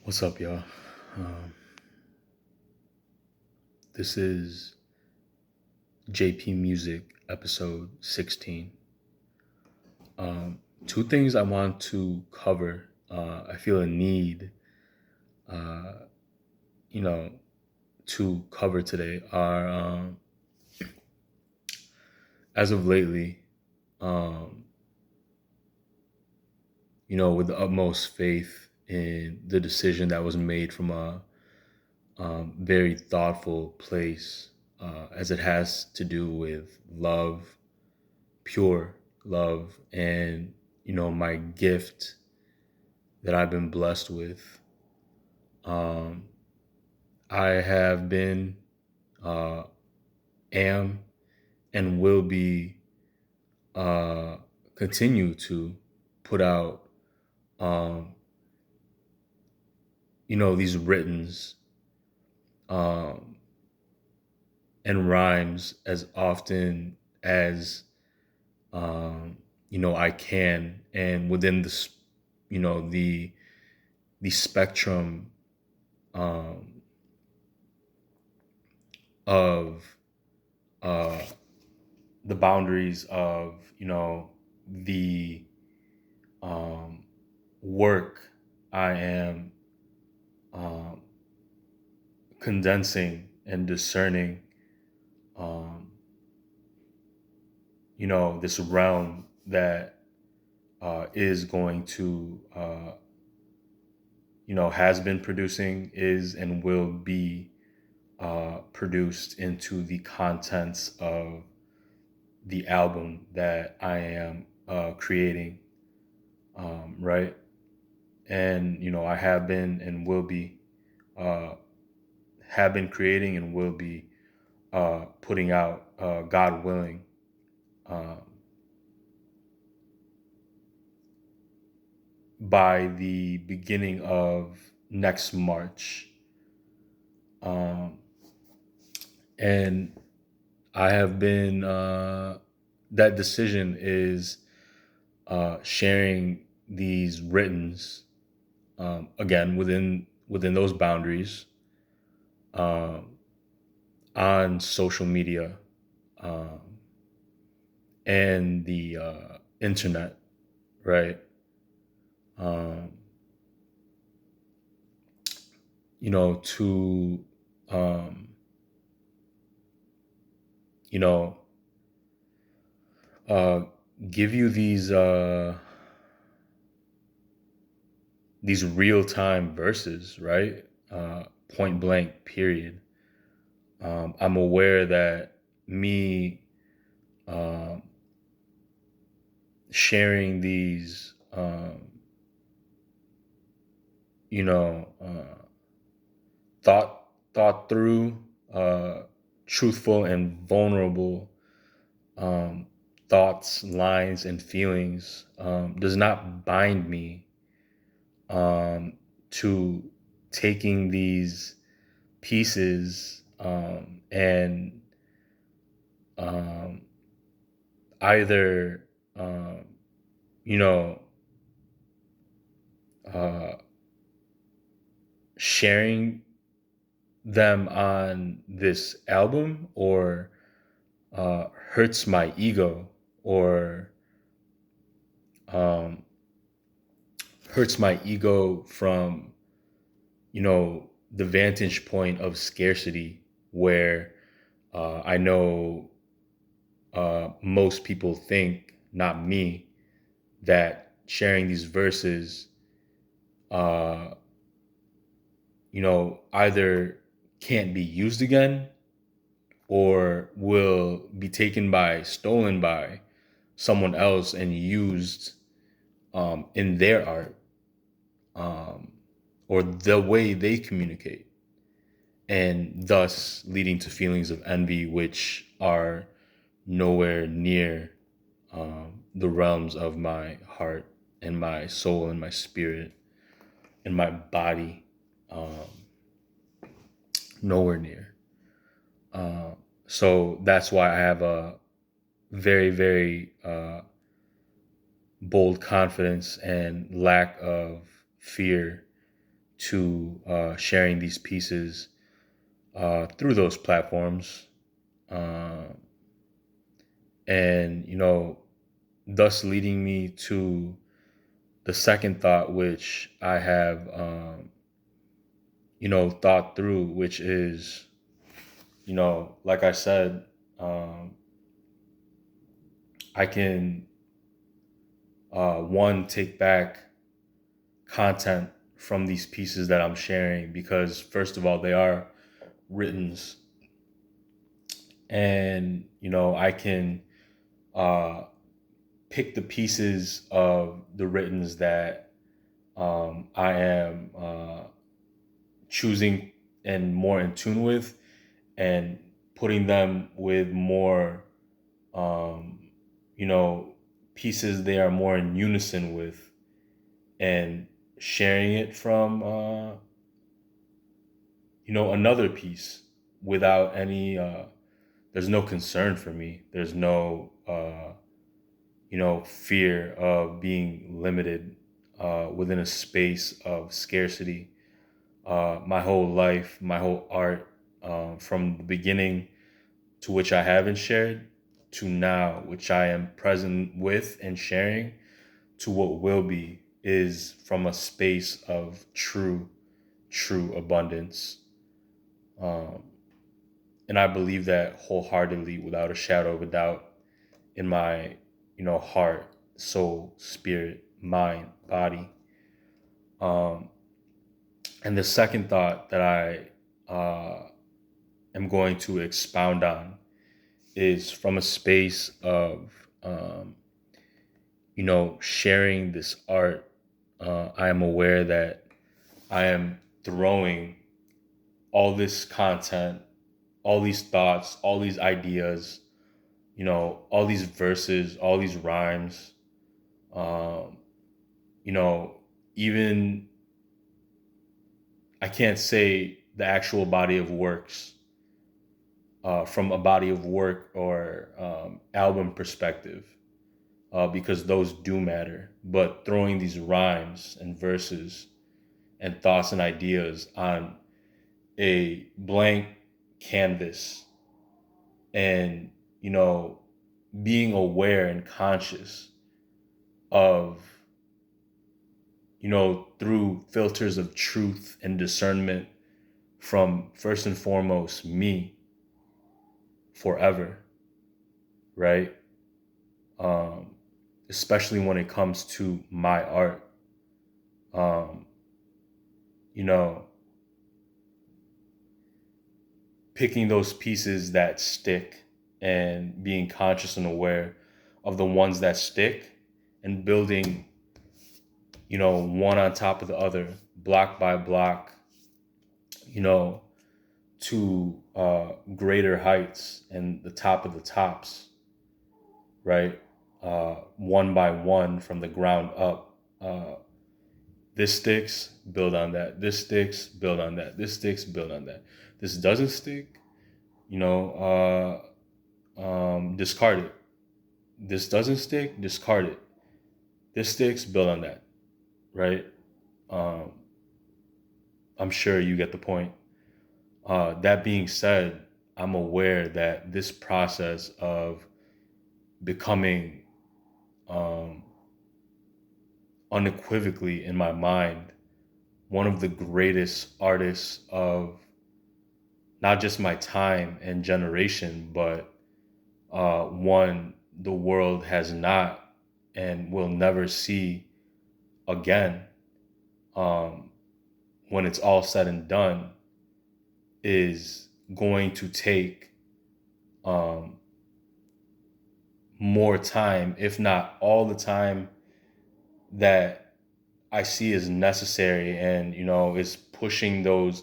What's up, y'all? Um, this is jpmusic episode 16. Two things I want to cover. I feel a need, uh, you know, to cover today are, as of lately, um, with the utmost faith in the decision that was made from a very thoughtful place, as it has to do with love, pure love, and my gift that I've been blessed with. um I have been, uh am, and will be, uh continue to put out, um these writtens, um and rhymes as often as, I can, and within the spectrum, um, of, uh, the boundaries of the, um, work I am, um, condensing and discerning, um, this realm that, is going to, has been producing, is, and will be, produced into the contents of the album that I am, creating, right? And I uh, have been creating and will be, putting out, God willing, um, by the beginning of next March. Um, and I have been, that decision is, sharing these writtens, again within those boundaries, um, on social media, um, and the, internet, right? Um, to, um, you know, uh, give you these real time verses, right? Point blank, period. I'm aware that me, um, sharing these, thought through, uh, truthful and vulnerable, um, thoughts, lines, and feelings, does not bind me, um, to taking these pieces, and, um, either, um, you know uh, sharing them on this album, or, hurts my ego, or, um, hurts my ego from the vantage point of scarcity, where, I know, most people think, not me, that sharing these verses, uh, either can't be used again, or will be stolen by someone else and used, in their art, um, or the way they communicate, and thus leading to feelings of envy, which are nowhere near, the realms of my heart and my soul and my spirit and my body, um, nowhere near. So that's why I have a very, very, bold confidence and lack of fear to sharing these pieces through those platforms. Uh, and, thus leading me to the second thought, which I have, thought through, which is, like I said, um, I can, one, take back content from these pieces that I'm sharing because, first of all, they are written, and I can uh, pick the pieces of the writtens that I am choosing and more in tune with, and putting them with more, um, you know, pieces they are more in unison with, and sharing it from, another piece without any, there's no concern for me. There's no, fear of being limited within a space of scarcity. My whole life, my whole art, from the beginning to which I haven't shared, to now, which I am present with and sharing, to what will be, is from a space of true abundance. Um, and I believe that wholeheartedly, without a shadow of a doubt, in my, heart, soul, spirit, mind, body. Um, and the second thought that I am going to expound on is from a space of, sharing this art. I am aware that I am throwing all this content, all these thoughts, all these ideas, all these verses, all these rhymes, um, you know, even I can't say the actual body of works from a body of work or album perspective, because those do matter. But throwing these rhymes and verses and thoughts and ideas on a blank canvas, and, being aware and conscious of, through filters of truth and discernment from, first and foremost, me, forever, right? Um, Especially when it comes to my art. Um, you know, Picking those pieces that stick and being conscious and aware of the ones that stick, and building, one on top of the other, block by block, you know, to greater heights and the top of the tops, right? One by one from the ground up. This sticks, build on that. This sticks, build on that. This sticks, build on that. This doesn't stick, discard it. This doesn't stick, discard it. This sticks, build on that, right? Um, I'm sure you get the point. That being said, I'm aware that this process of becoming, um, unequivocally in my mind, one of the greatest artists of not just my time and generation, but one the world has not and will never see again, um, when it's all said and done, is going to take, um, more time, if not all the time that I see is necessary, and, is pushing those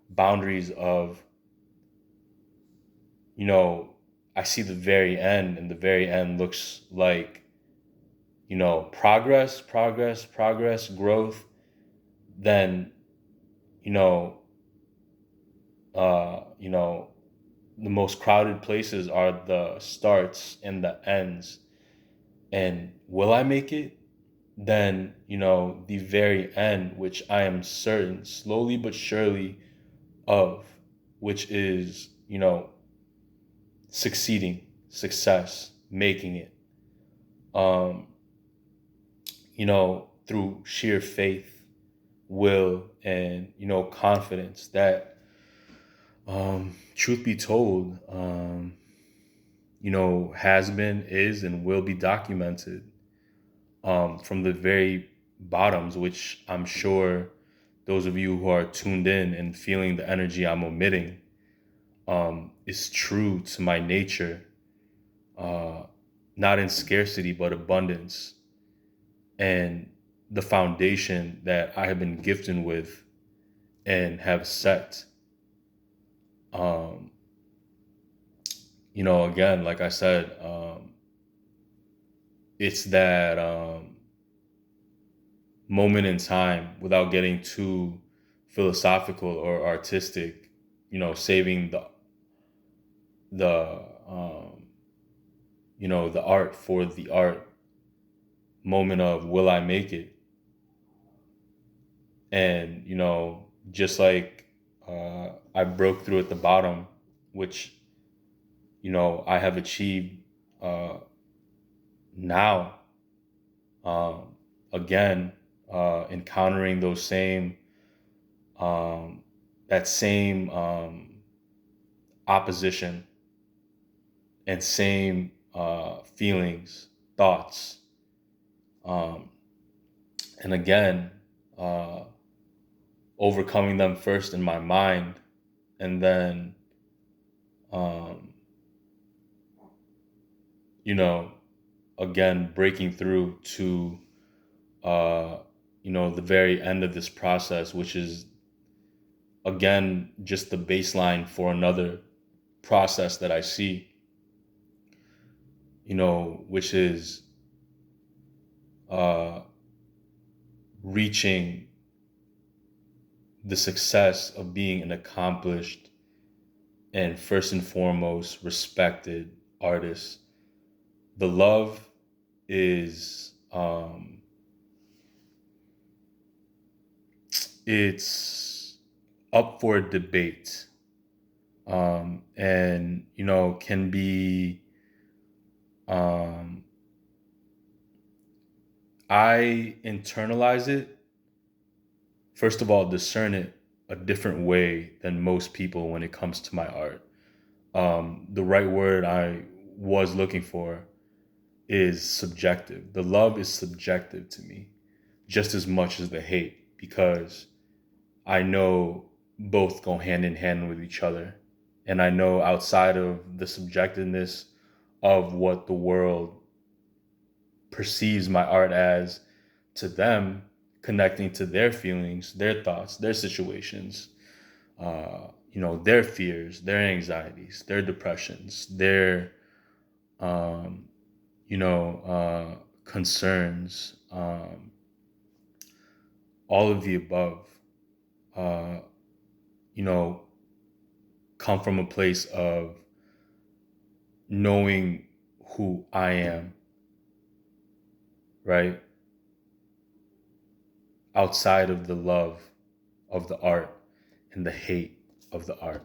boundaries of, you know, I see the very end, and the very end looks like, progress, growth. Then, you know, uh, you know, the most crowded places are the starts and the ends. And will I make it? then, the very end, which I am certain, slowly but surely, of, which is, succeeding, success, making it, um, through sheer faith, will, and, confidence that, truth be told, has been, is, and will be documented, from the very bottoms, which I'm sure those of you who are tuned in and feeling the energy I'm omitting, is true to my nature, uh, not in scarcity, but abundance, and the foundation that I have been gifted with and have set. Um, again, like I said, it's that, moment in time, without getting too philosophical or artistic, saving the the art for the art moment of, will I make it? And, just like, I broke through at the bottom, which, I have achieved, uh, now, um, again, encountering those same, um, that same, opposition and same, feelings, thoughts, um, and again, uh, overcoming them first in my mind, and then, um, you know, again breaking through to, uh, the very end of this process, which is again just the baseline for another process that I see, which is, uh, reaching the success of being an accomplished and first and foremost respected artist. The love is, it's up for debate, and can be, um, I internalize it, first of all, discern it a different way than most people when it comes to my art. The right word I was looking for is subjective. The love is subjective to me just as much as the hate, because I know both go hand in hand with each other. And I know outside of the subjectiveness of what the world perceives my art as, to them, connecting to their feelings, their thoughts, their situations, their fears, their anxieties, their depressions, their, um, concerns, all of the above, uh, you know, come from a place of knowing who I am, right? Outside of the love of the art and the hate of the art,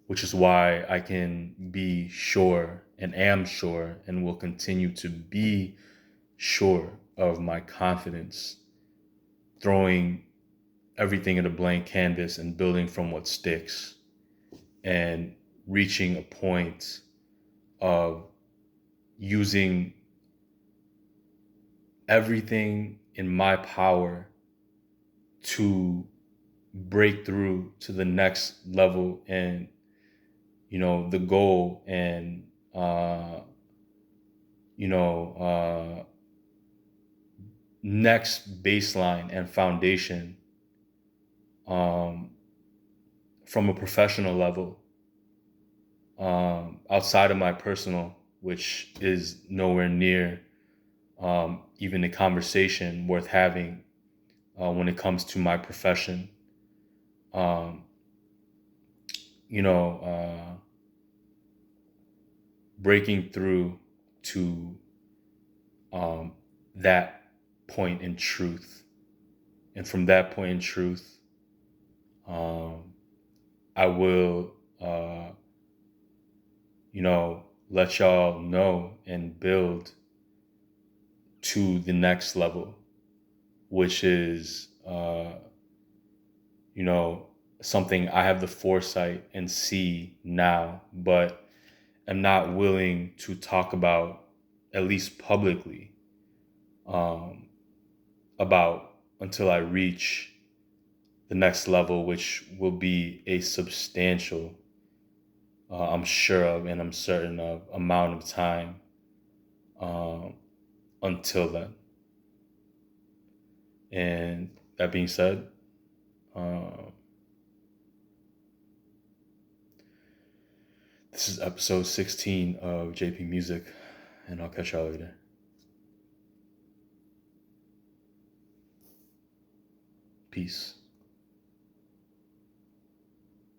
which is why I can be sure and am sure and will continue to be sure of my confidence, throwing everything at a blank canvas and building from what sticks, and reaching a point of using everything in my power to break through to the next level, and the goal, and uh you know next baseline and foundation, um from a professional level, outside of my personal, which is nowhere near, even a conversation worth having, when it comes to my profession. um you know breaking through to, um that point in truth. And from that point in truth, I will, let y'all know and build to the next level, which is, something I have the foresight and see now, but am not willing to talk about, at least publicly, um, about until I reach the next level, which will be a substantial, I'm sure of and I'm certain of, amount of time um, until then. And that being said, uh, this is episode 16 of JP Music, and I'll catch y'all later. Peace.